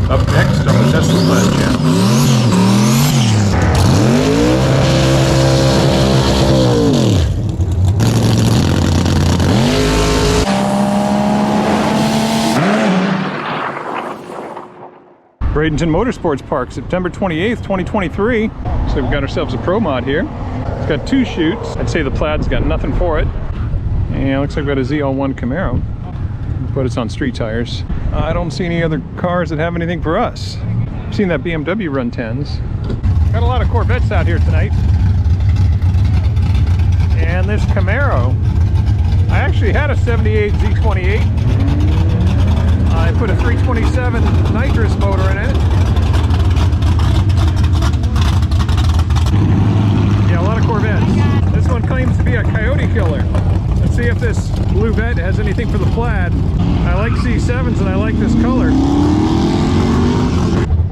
Up next on the Tesla Plaid channel. Bradenton Motorsports Park, September 28th, 2023. So we've got ourselves a Pro Mod here. It's got 2 chutes. I'd say the Plaid's got nothing for it. And it looks like we've got a ZL1 Camaro, but it's on street tires. I don't see any other cars that have anything for us. I've seen that BMW run 10s. Got a lot of Corvettes out here tonight. And this Camaro, I actually had a 78 Z28. I put a 327 nitrous motor in it. Yeah, a lot of Corvettes. This one claims to be a coyote killer. Let's see if this blue Vette has anything for the Plaid. I like C7s and I like this color.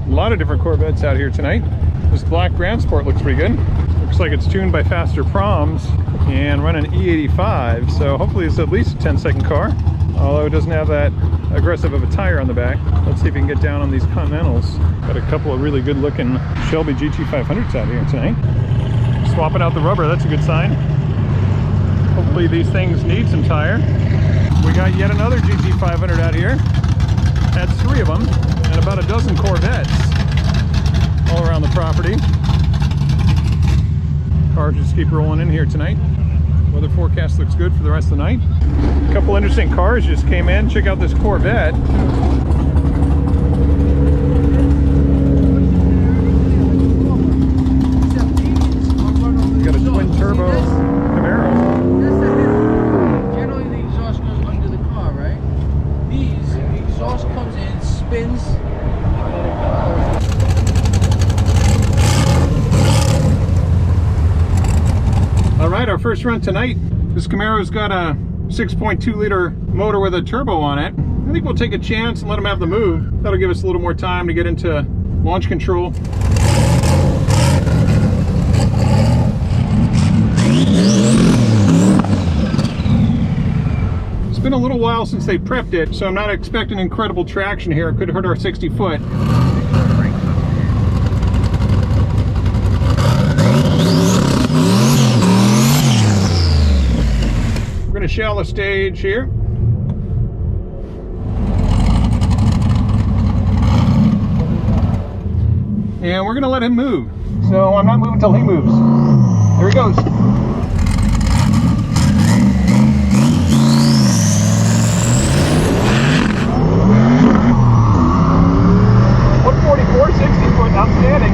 A lot of different Corvettes out here tonight. This black Grand Sport looks pretty good. Looks like it's tuned by faster proms and running E85, so hopefully it's at least a 10-second car, although it doesn't have that aggressive of a tire on the back. Let's see if we can get down on these Continentals. Got a couple of really good looking Shelby GT500s out here tonight. Swapping out the rubber, that's a good sign. Hopefully these things need some tire. We got yet another GT500 out here. That's 3 of them, and about a dozen Corvettes all around the property. Cars just keep rolling in here tonight. Weather forecast looks good for the rest of the night. A couple interesting cars just came in. Check out this Corvette. Got a twin turbo Camaro. Generally the exhaust goes under the car, right? These, the exhaust comes in, spins, and then it goes. All right, our first run tonight. This Camaro's got a 6.2 liter motor with a turbo on it. I think we'll take a chance and let them have the move. That'll give us a little more time to get into launch control. It's been a little while since they prepped it, so I'm not expecting incredible traction here. It could hurt our 60 foot. Shallow stage here. And we're gonna let him move. So I'm not moving until he moves. There he goes. .144, 60 foot, outstanding.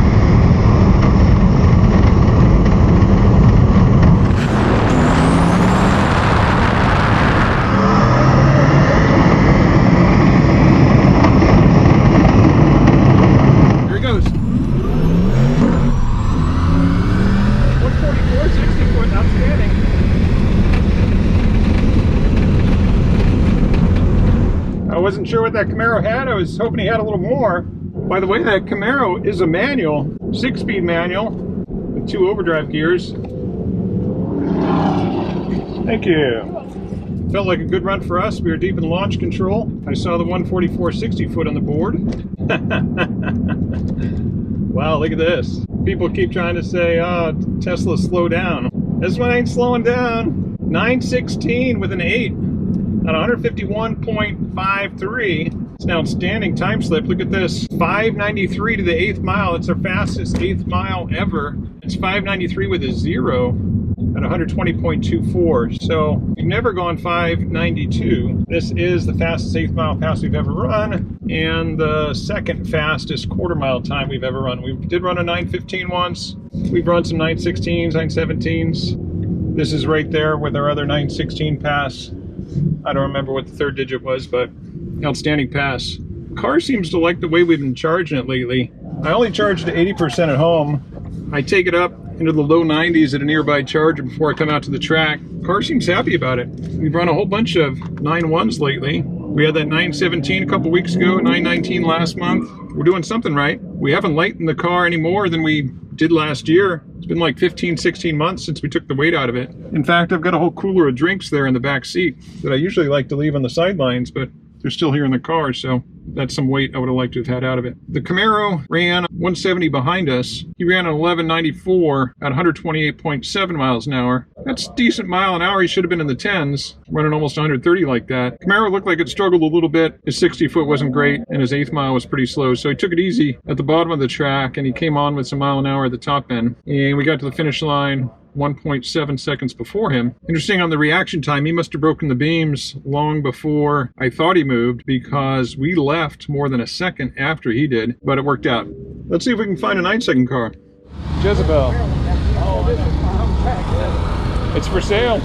I wasn't sure what that Camaro had. I was hoping he had a little more. By the way, that Camaro is a manual, 6-speed manual with 2 overdrive gears. Thank you. Felt like a good run for us. We were deep in launch control. I saw the 144 60 foot on the board. Wow, look at this. People keep trying to say, oh, Tesla, slow down. This one ain't slowing down. 916 with an 8 at 151.53. It's an outstanding time slip. Look at this, 593 to the 8th mile. It's our fastest 8th mile ever. It's 593 with a 0 at 120.24. So we've never gone 592. This is the fastest 8th mile pass we've ever run, and the second fastest quarter mile time we've ever run. We did run a 915 once. We've run some 916s, 917s. This is right there with our other 916 pass. I don't remember what the 3rd digit was, but outstanding pass. Car seems to like the way we've been charging it lately. I only charge to 80% at home. I take it up into the low 90s at a nearby charger before I come out to the track. Car seems happy about it. We've run a whole bunch of 9.1s lately. We had that 917 a couple weeks ago, 919 last month. We're doing something right. We haven't lightened the car any more than we did last year. It's been like 15, 16 months since we took the weight out of it. In fact, I've got a whole cooler of drinks there in the back seat that I usually like to leave on the sidelines, but they're still here in the car, so That's some weight I would have liked to have had out of it. The Camaro ran 170 behind us. He ran an 1194 at 128.7 miles an hour. That's decent mile an hour. He should have been in the 10s, running almost 130 like that. Camaro looked like it struggled a little bit. His 60 foot wasn't great, and his 8th mile was pretty slow. So he took it easy at the bottom of the track, and he came on with some mile an hour at the top end. And we got to the finish line 1.7 seconds before him. Interesting on the reaction time, he must have broken the beams long before I thought he moved, because we left more than a second after he did, but it worked out. Let's see if we can find a 9-second car. Jezebel. It's for sale.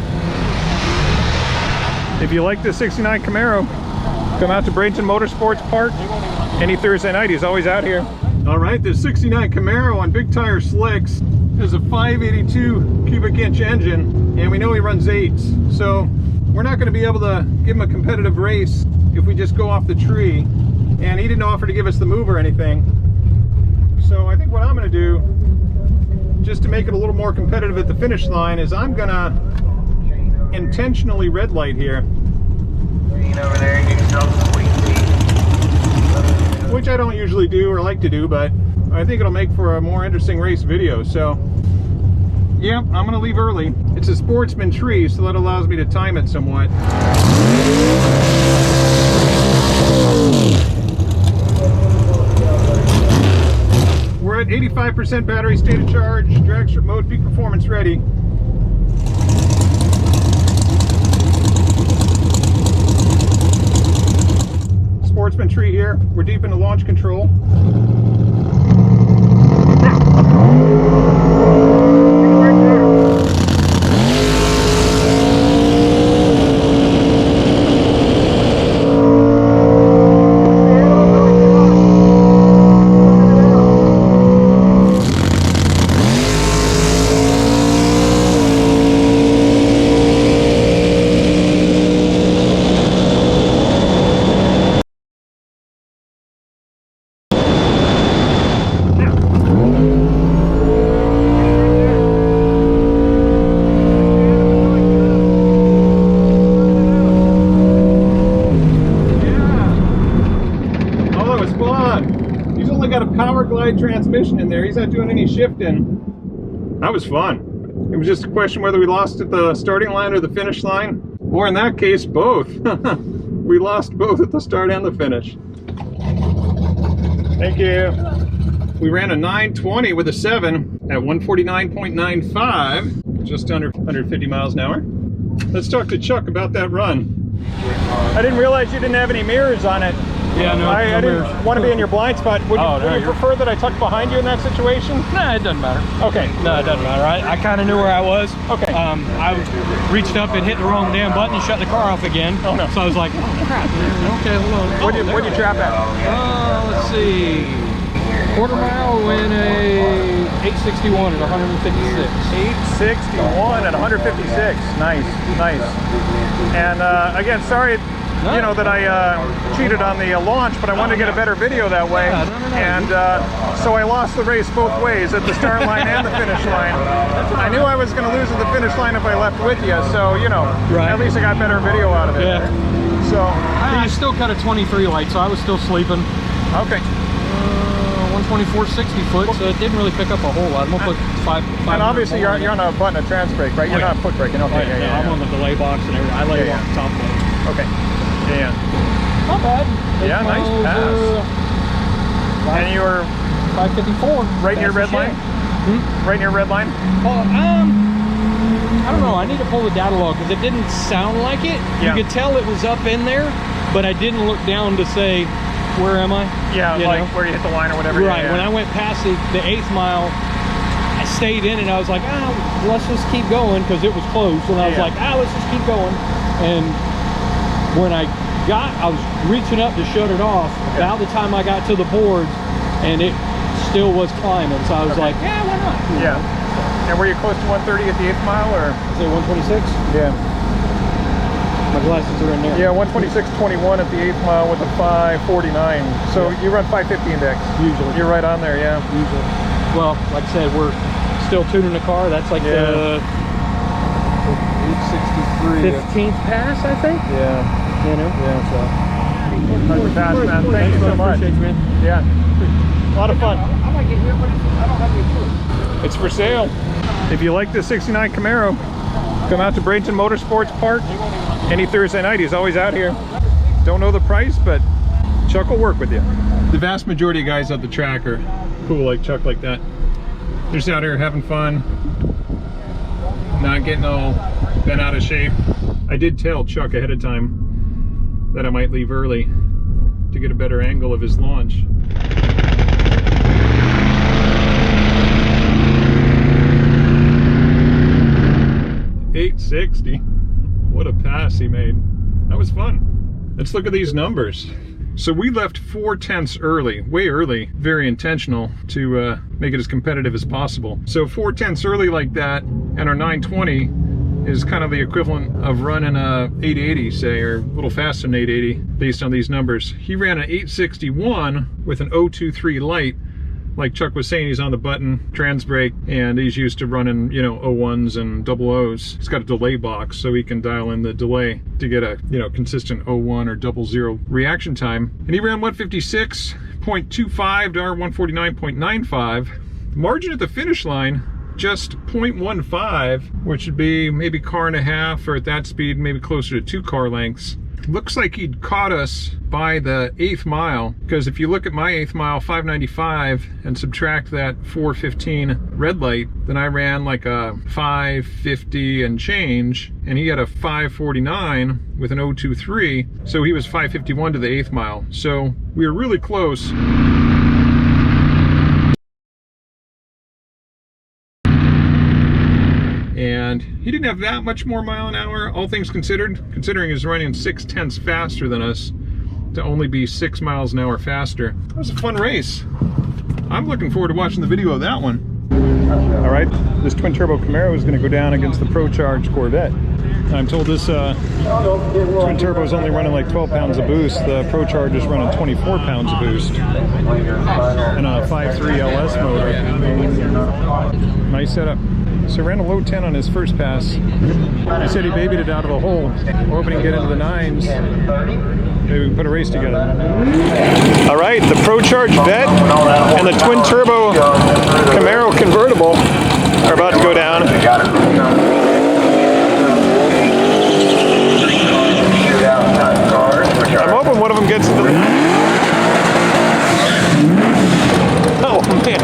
If you like the 69 Camaro, come out to Bradenton Motorsports Park any Thursday night. He's always out here. All right, the 69 Camaro on big tire slicks is a 582 cubic inch engine, and we know he runs 8s. So we're not going to be able to give him a competitive race if we just go off the tree. And he didn't offer to give us the move or anything. So I think what I'm going to do, just to make it a little more competitive at the finish line, is I'm going to intentionally red light here. Over there, get yourself some sweet tea. Which I don't usually do or like to do, but I think it'll make for a more interesting race video. So yeah, I'm gonna leave early. It's a Sportsman tree, so that allows me to time it somewhat. We're at 85% battery state of charge, Dragstrip mode, peak performance ready. Sportsman tree here. We're deep into launch control. Transmission in there. He's not doing any shifting. That was fun. It was just a question whether we lost at the starting line or the finish line, or in that case both. We lost both at the start and the finish. Thank you. We ran a 920 with a 7 at 149.95, just under 150 miles an hour. Let's talk to Chuck about that run. I didn't realize you didn't have any mirrors on it. Yeah, no, I didn't want to be in your blind spot. Would you prefer that I tuck behind you in that situation? Nah, it doesn't matter. Okay. No, it doesn't matter. I kind of knew where I was. Okay. I reached up and hit the wrong damn button and shut the car off again. Oh, no. So I was like, oh, crap. Okay, hold on. What'd you trap at? Let's see. Quarter mile in a 861 at 156. 861 at 156. Nice, nice. And again, sorry, you know, that I cheated on the launch, but I wanted to get a better video that way. Yeah, no. And so I lost the race both ways, at the start line and the finish line. I knew I was going to lose at the finish line if I left with you, so, you know, at least I got better video out of it. Yeah. So you still cut a 23 light, so I was still sleeping. Okay. 124/60 foot, so it didn't really pick up a whole lot. I'm gonna put five. And obviously you're on a button of trans brake, right? You're not foot braking. Okay. Yeah, I'm on the delay box and everything. I lay off the top load. Okay. Yeah. Not bad. Yeah, nice pass. And you were 554. Right near red line? Right near red line? Well, I don't know. I need to pull the data log because it didn't sound like it. Yeah. You could tell it was up in there, but I didn't look down to say, where am I? Yeah, you like know? where you hit the line or whatever. Right. Yeah. When I went past the 8th mile, I stayed in and I was like, let's just keep going because it was close. And I was like, let's just keep going. And when I was reaching up to shut it off about the time I got to the boards, and it still was climbing. So I was like, yeah, why not? Yeah. And were you close to 130 at the 8th mile, or? Is it 126? Yeah. My glasses are in there. Yeah, 126.21 at the 8th mile with a 549. So you run 550 index. Usually. You're right on there, yeah. Usually. Well, like I said, we're still tuning the car. That's like the 863. 15th pass, I think. Yeah. You know? Yeah, so. How's fast, man? Thank you so much. Appreciate you, man. Yeah, a lot of fun. I might get here, but I don't have any choice. It's for sale. If you like the 69 Camaro, come out to Bradenton Motorsports Park any Thursday night. He's always out here. Don't know the price, but Chuck will work with you. The vast majority of guys at the track are cool like Chuck like that. They're just out here having fun, not getting all bent out of shape. I did tell Chuck ahead of time that I might leave early to get a better angle of his launch. .860. What a pass he made. That was fun. Let's look at these numbers. So we left 4/10 early, way early, very intentional to make it as competitive as possible. So 4/10 early like that, and our 920 is kind of the equivalent of running a 880, say, or a little faster than 880 based on these numbers. He ran an 861 with an 023 light. Like Chuck was saying, he's on the button, trans brake, and he's used to running, you know, 01s and 00s. He's got a delay box, so he can dial in the delay to get a, you know, consistent 01 or 00 reaction time. And he ran 156.25 to our 149.95. Margin at the finish line, just 0.15, which would be maybe car and a half, or at that speed, maybe closer to 2 car lengths. Looks like he'd caught us by the 8th mile, because if you look at my 8th mile, 595, and subtract that 415 red light, then I ran like a 550 and change, and he had a 549 with an 023, so he was 551 to the 8th mile. So we were really close. And he didn't have that much more mile an hour, all things considered, considering he's running 6/10 faster than us, to only be 6 miles an hour faster. That was a fun race. I'm looking forward to watching the video of that one. All right, this twin turbo Camaro is going to go down against the ProCharged Corvette. I'm told this twin turbo is only running like 12 pounds of boost. The ProCharged is running 24 pounds of boost. And a 5.3 LS motor. Nice setup. So ran a low 10 on his first pass. He said he babied it out of a hole, hoping he can get into the 9s. Maybe we can put a race together. All right, the ProCharged Vette and the twin turbo Camaro convertible are about to go down. I'm hoping one of them gets into the... Oh man.